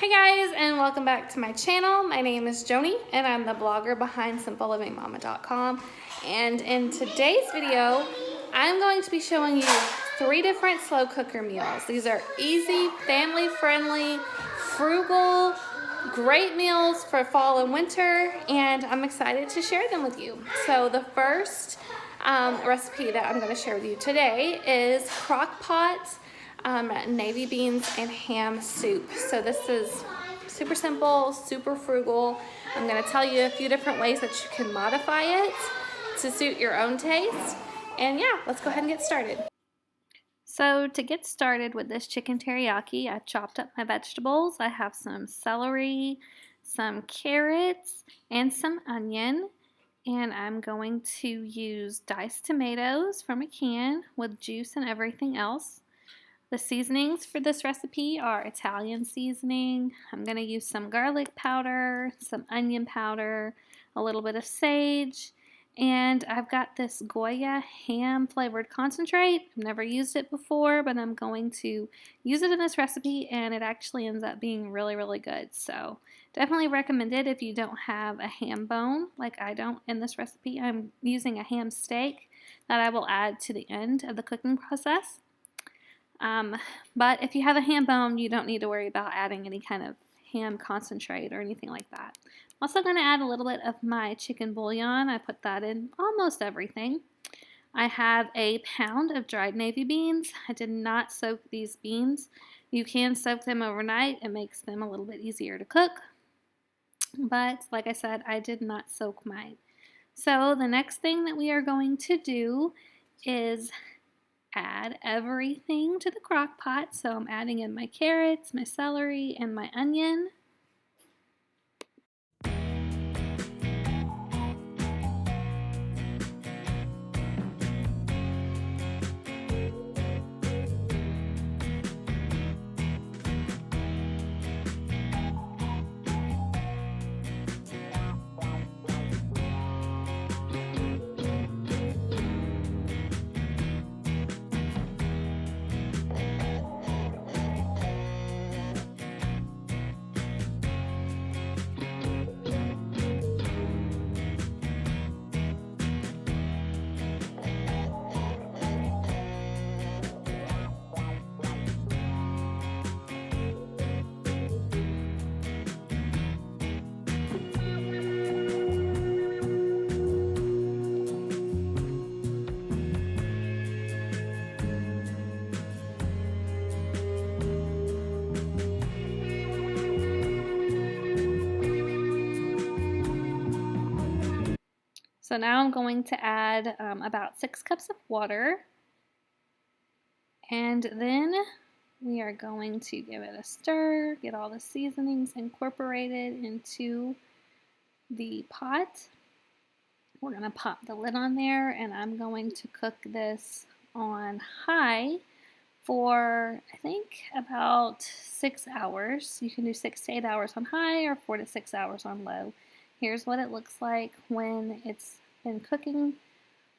Hey guys, and welcome back to my channel. My name is Joanie and I'm the blogger behind simplelivingmama.com. And in today's video, I'm going to be showing you 3 different slow cooker meals. These are easy, family friendly, frugal, great meals for fall and winter, and I'm excited to share them with you. So the first recipe that I'm going to share with you today is Crockpot navy beans and ham soup. So this is super simple, super frugal. I'm going to tell you a few different ways that you can modify it to suit your own taste. And yeah, let's go ahead and get started. So to get started with this chicken teriyaki, I chopped up my vegetables. I have some celery, some carrots, and some onion. And I'm going to use diced tomatoes from a can with juice and everything else. The seasonings for this recipe are Italian seasoning. I'm going to use some garlic powder, some onion powder, a little bit of sage, and I've got this Goya ham flavored concentrate. I've never used it before, but I'm going to use it in this recipe, and it actually ends up being really, really good. So definitely recommend it if you don't have a ham bone like I don't in this recipe. I'm using a ham steak that I will add to the end of the cooking process. But if you have a ham bone, you don't need to worry about adding any kind of ham concentrate or anything like that. I'm also going to add a little bit of my chicken bouillon. I put that in almost everything. I have a pound of dried navy beans. I did not soak these beans. You can soak them overnight. It makes them a little bit easier to cook. But like I said, I did not soak mine. So the next thing that we are going to do is add everything to the crock pot. So I'm adding in my carrots, my celery, and my onion. So now I'm going to add about 6 cups of water, and then we are going to give it a stir, get all the seasonings incorporated into the pot. We're going to pop the lid on there, and I'm going to cook this on high for, I think, about 6 hours. You can do 6 to 8 hours on high or 4 to 6 hours on low. Here's what it looks like when it's been cooking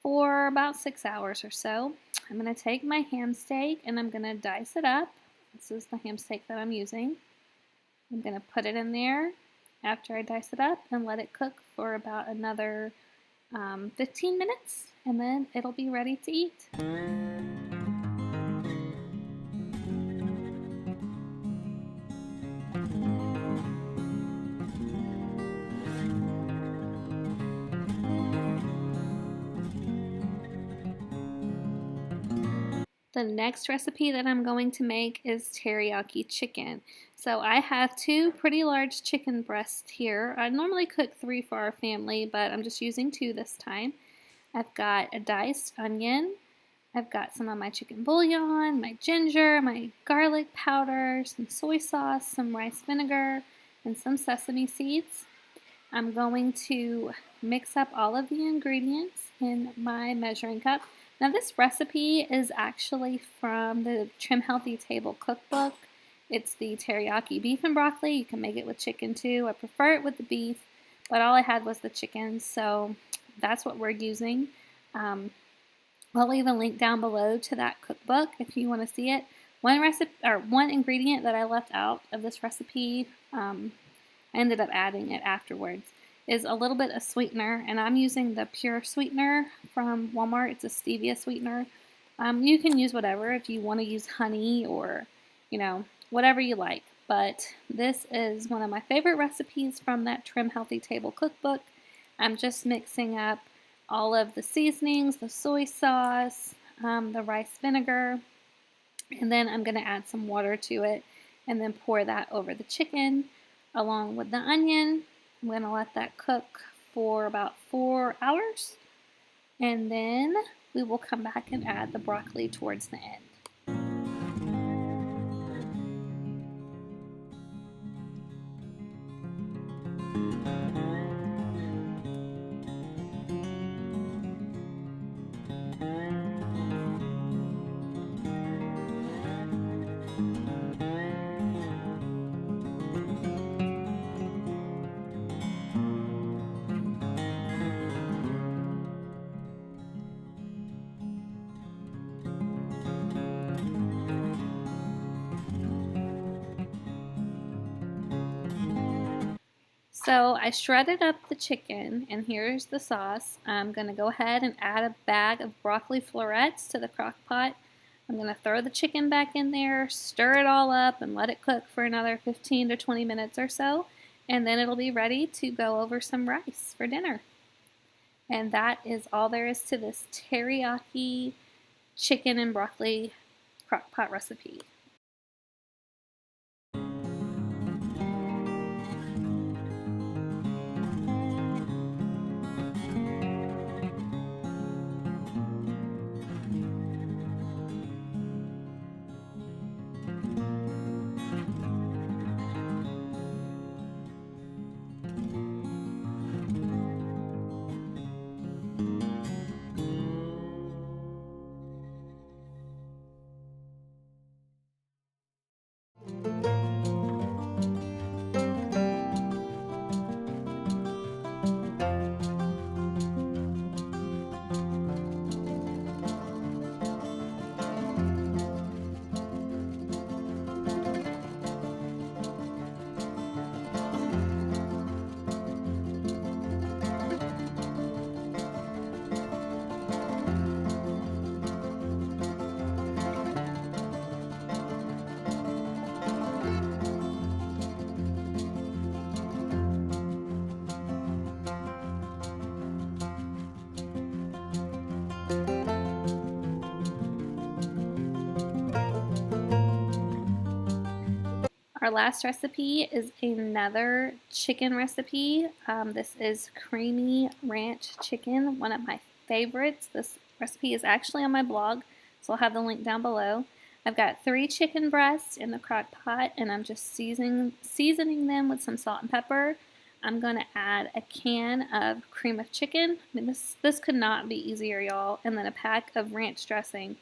for about 6 hours or so. I'm going to take my ham steak and I'm going to dice it up. This is the ham steak that I'm using. I'm going to put it in there after I dice it up and let it cook for about another 15 minutes, and then it'll be ready to eat. The next recipe that I'm going to make is teriyaki chicken. So I have 2 pretty large chicken breasts here. I normally cook 3 for our family, but I'm just using 2 this time. I've got a diced onion. I've got some of my chicken bouillon, my ginger, my garlic powder, some soy sauce, some rice vinegar, and some sesame seeds. I'm going to mix up all of the ingredients in my measuring cup. Now this recipe is actually from the Trim Healthy Table cookbook. It's the teriyaki beef and broccoli. You can make it with chicken too. I prefer it with the beef, but all I had was the chicken, so that's what we're using. I'll leave a link down below to that cookbook if you want to see it. One ingredient that I left out of this recipe, I ended up adding it afterwards, is a little bit of sweetener, and I'm using the pure sweetener from Walmart. It's a stevia sweetener. You can use whatever if you want to use honey or, whatever you like. But this is one of my favorite recipes from that Trim Healthy Table cookbook. I'm just mixing up all of the seasonings, the soy sauce, the rice vinegar, and then I'm going to add some water to it and then pour that over the chicken along with the onion. I'm going to let that cook for about 4 hours, and then we will come back and add the broccoli towards the end. So I shredded up the chicken, and here's the sauce. I'm going to go ahead and add a bag of broccoli florets to the crock pot. I'm going to throw the chicken back in there, stir it all up, and let it cook for another 15 to 20 minutes or so, and then it'll be ready to go over some rice for dinner. And that is all there is to this teriyaki chicken and broccoli crock pot recipe. Our last recipe is another chicken recipe. This is creamy ranch chicken, one of my favorites. This recipe is actually on my blog, so I'll have the link down below. I've got 3 chicken breasts in the crock pot, and I'm just seasoning them with some salt and pepper. I'm going to add a can of cream of chicken. I mean, this could not be easier, y'all. And then a pack of ranch dressing.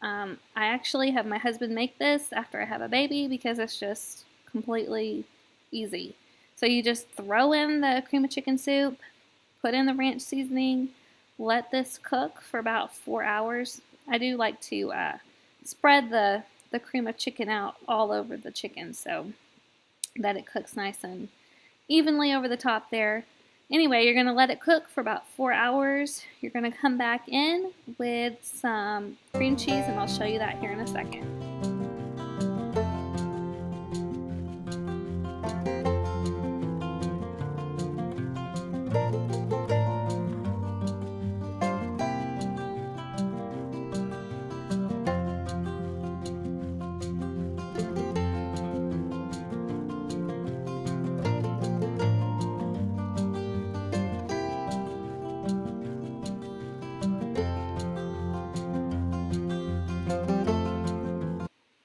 I actually have my husband make this after I have a baby because it's just completely easy. So you just throw in the cream of chicken soup, put in the ranch seasoning, let this cook for about 4 hours. I do like to spread the cream of chicken out all over the chicken so that it cooks nice and evenly over the top there. Anyway, you're going to let it cook for about 4 hours. You're going to come back in with some cream cheese, and I'll show you that here in a second.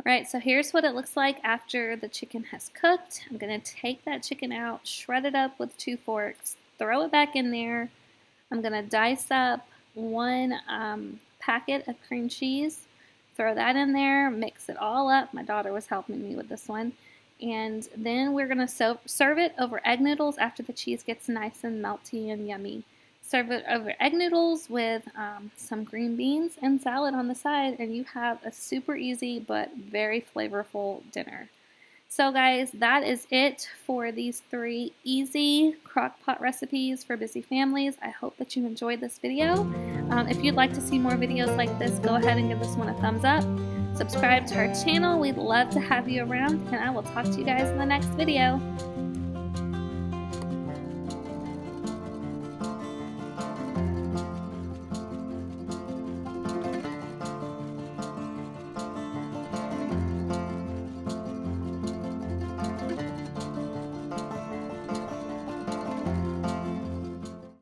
Alright, so here's what it looks like after the chicken has cooked. I'm going to take that chicken out, shred it up with 2 forks, throw it back in there. I'm going to dice up 1 packet of cream cheese, throw that in there, mix it all up. My daughter was helping me with this one. And then we're going to serve it over egg noodles after the cheese gets nice and melty and yummy. Serve it over egg noodles with some green beans and salad on the side, and you have a super easy but very flavorful dinner. So guys, that is it for these 3 easy crock-pot recipes for busy families. I hope that you enjoyed this video. If you'd like to see more videos like this, go ahead and give this one a thumbs up. Subscribe to our channel. We'd love to have you around, and I will talk to you guys in the next video.